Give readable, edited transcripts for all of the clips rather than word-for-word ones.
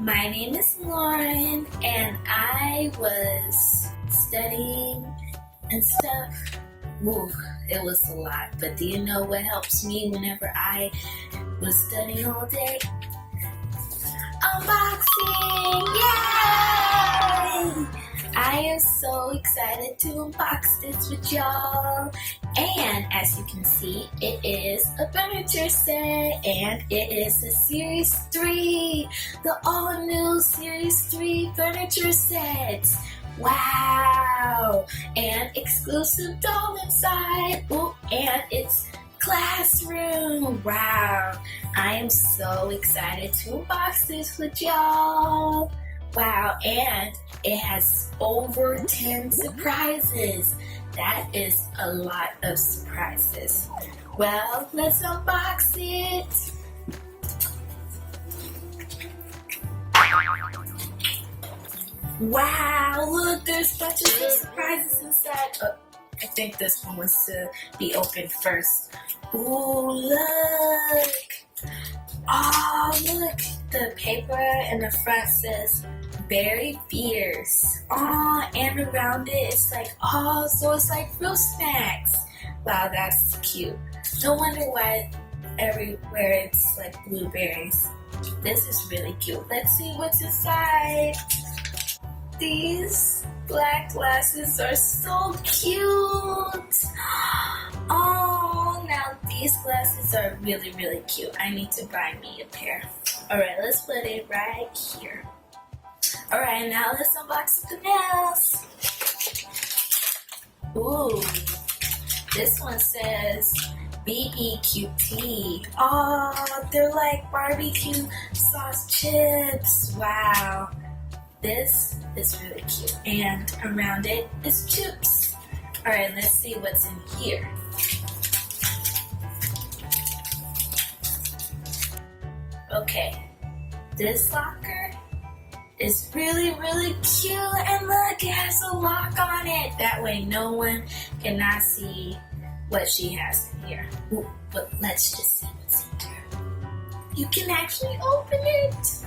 My name is Lauren, and I was studying and stuff. Ooh, it was a lot, but do you know what helps me whenever I was studying all day? Unboxing! Yay! I am so excited to unbox this with y'all. And as you can see, it is a furniture set, and it is a Series 3, the all-new Series 3 furniture set. Wow! And exclusive doll inside. Ooh, and it's classroom. Wow! I am so excited to unbox this with y'all. Wow, and it has over 10 surprises. That is a lot of surprises. Well, let's unbox it. Wow, look, there's bunches of surprises inside. Oh, I think this one wants to be opened first. Ooh, look. Oh, look. The paper in the front says berry beers. Oh, and around it it's like, oh, so it's like fruit snacks. Wow, that's cute. No wonder why everywhere it's like blueberries. This is really cute. Let's see what's inside. These black glasses are so cute. Oh, now these glasses are really, really cute. I need to buy me a pair. Alright, let's put it right here. Alright, now let's unbox something else. Ooh, this one says BBQT. Oh, they're like barbecue sauce chips. Wow, this is really cute. And around it is chips. Alright, let's see what's in here. Okay, this locker is really, really cute, and look, it has a lock on it. That way no one cannot see what she has in here. Ooh, but let's just see what's in here. You can actually open it.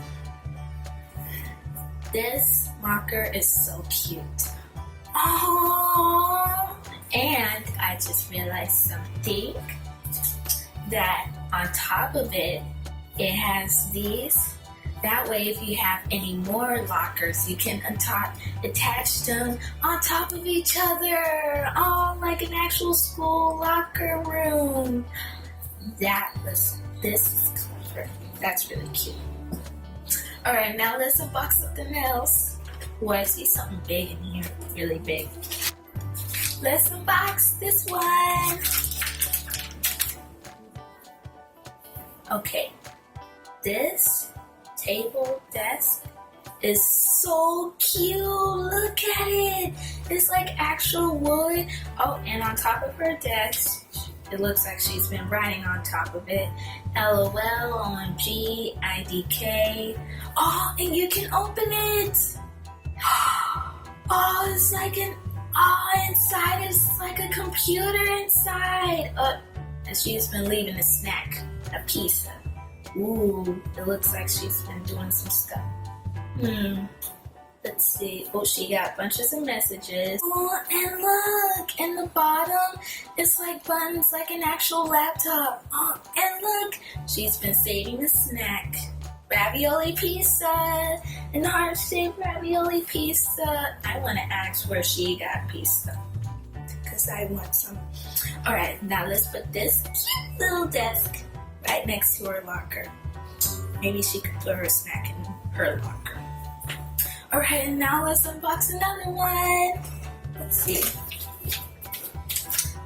This locker is so cute. Oh, and I just realized something, that on top of it, it has these. That way, if you have any more lockers, you can attach them on top of each other. Oh, like an actual school locker room. This is clever. That's really cute. Alright, now let's unbox something else. Oh, I see something big in here. Really big. Let's unbox this one. Okay. This table desk is so cute. Look at it. It's like actual wood. Oh, and on top of her desk, it looks like she's been writing on top of it. L.O.L, OMG, IDK. Oh, and you can open it. Oh, it's like inside is like a computer inside. And she's been leaving a snack, a pizza. Ooh, it looks like she's been doing some stuff. Let's see. Oh, she got bunches of messages. Oh, and look, in the bottom, it's like buttons like an actual laptop. Oh, and look, she's been saving a snack. Ravioli pizza, and heart-shaped ravioli pizza. I want to ask where she got pizza, because I want some. Alright, now let's put this cute little desk right next to her locker. Maybe she could put her snack in her locker. Alright, and now let's unbox another one. Let's see.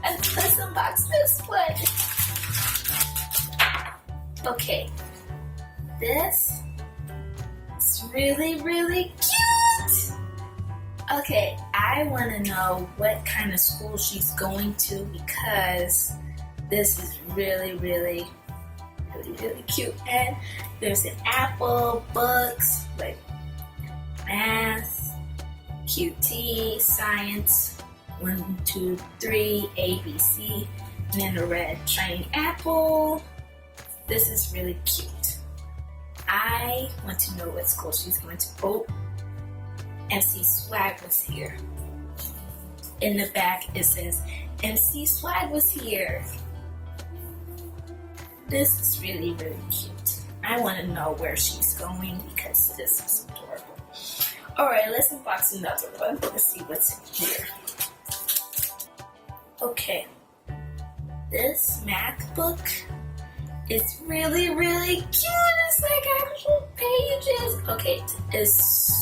And let's unbox this one. Okay. This is really, really cute. Okay, I want to know what kind of school she's going to, because this is really, really, really, really cute. And there's an apple, books, like math, QT, science, 1, 2, 3, ABC, and then a red shiny apple. This is really cute. I want to know what school she's going to. Oh, MC Swag was here. In the back it says MC Swag was here. This is really, really cute. I want to know where she's going because this is adorable. Alright, let's unbox another one. Let's see what's in here. Okay, this math book is really, really cute. It's like actual pages. Okay, it's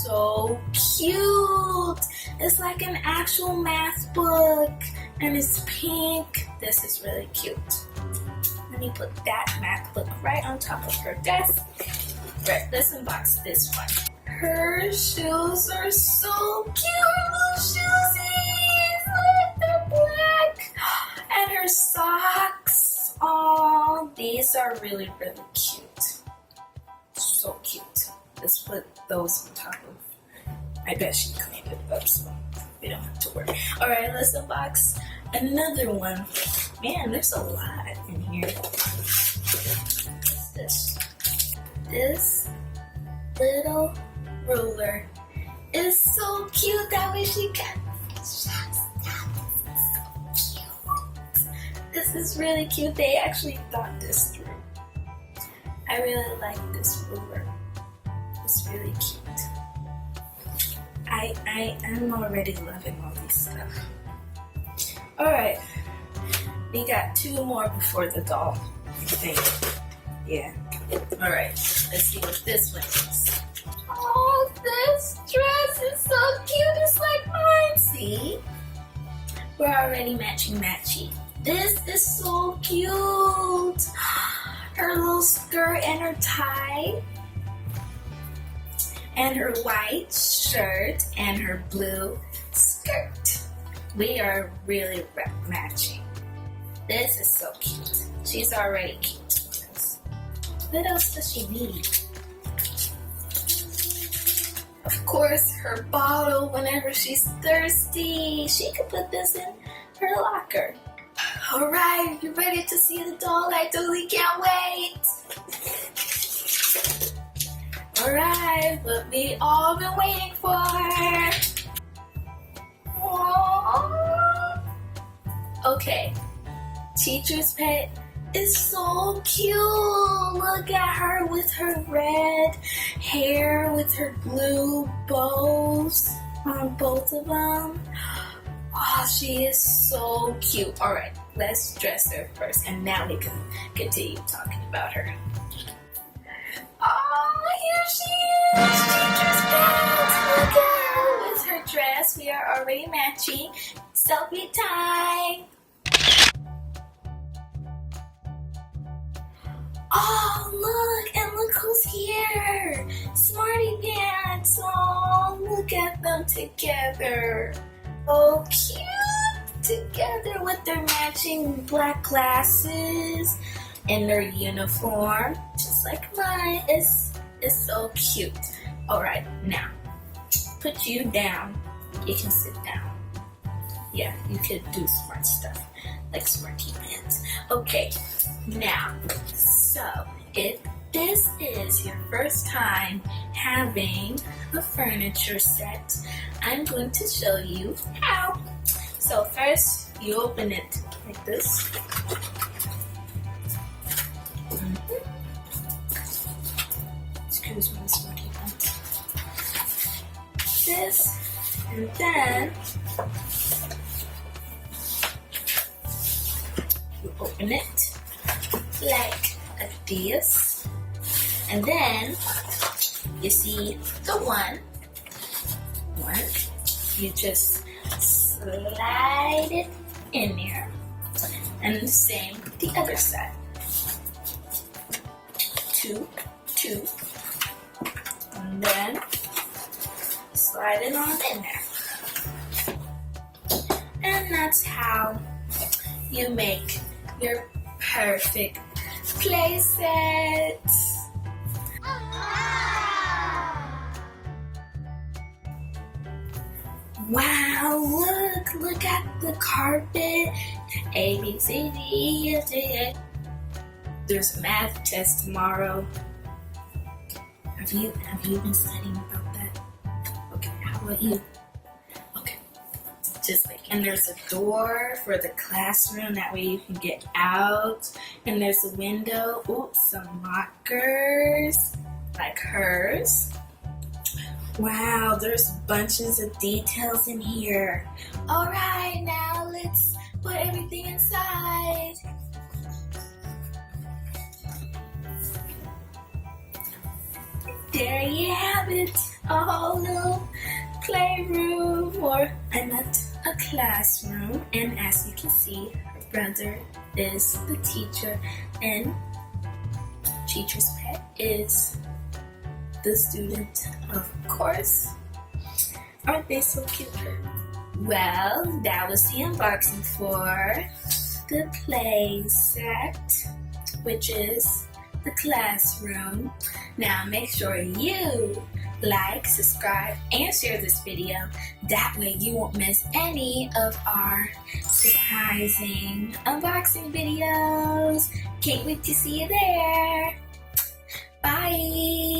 so cute. It's like an actual math book and it's pink. This is really cute. Let me put that math book right on top of her desk. Right, let's unbox this one. Her shoes are so cute. Little shoesies. Look, they're black. And her socks. Oh, these are really, really cute. So cute. Let's put those on top of. I bet she cleaned it up, so we don't have to worry. Alright, let's unbox another one. Man, there's a lot in here. What's this? This little ruler is so cute. That way she can. So cute. This is really cute. They actually thought this through. I really like this ruler. It's really cute. I'm already loving all this stuff. Alright. We got two more before the doll thing. Yeah. Alright, let's see what this one is. Oh, this dress is so cute. It's like mine. See? We're already matchy. This is so cute. Her little skirt and her tie. And her white shirt and her blue skirt. We are really matching. This is so cute. She's already cute. What else does she need? Of course, her bottle whenever she's thirsty. She could put this in her locker. Alright, you ready to see the doll? I totally can't wait. Alright, what we all been waiting for. Aww. Okay. Teacher's pet is so cute. Look at her with her red hair with her blue bows on both of them. Oh, she is so cute. All right, let's dress her first and now we can continue talking about her. Oh, here she is. Teacher's pet. Look at her with her dress. We are already matching. Selfie time. Oh, look, and look who's here. Smarty Pants. Oh, look at them together. Oh, cute. Together with their matching black glasses and their uniform. Just like mine. It's so cute. All right, now, put you down. You can sit down. Yeah, you could do smart stuff like Smarty Pants. Okay, now, so if this is your first time having a furniture set, I'm going to show you how. So first, you open it like this. Excuse me, Smarty Pants. This, and then you open it like this, and then you see the one, you just slide it in there, and the same the other side. Two, and then slide it on in there, and that's how you make your perfect play set. Wow, look at the carpet. A, B, C, D, E, F, G, A. There's a math test tomorrow. Have you been studying about that? Okay, how about you? Okay. And there's a door for the classroom, that way you can get out. And there's a window. Oops, some lockers like hers. Wow, there's bunches of details in here. All right, now let's put everything inside. There you have it, a whole little playroom, or not a classroom. And as you can see, her brother is the teacher, and teacher's pet is the student, of course. Aren't they so cute? Well, that was the unboxing for the play set, which is the classroom. Now make sure you like, subscribe, and share this video. That way you won't miss any of our surprising unboxing videos. Can't wait to see you there. Bye.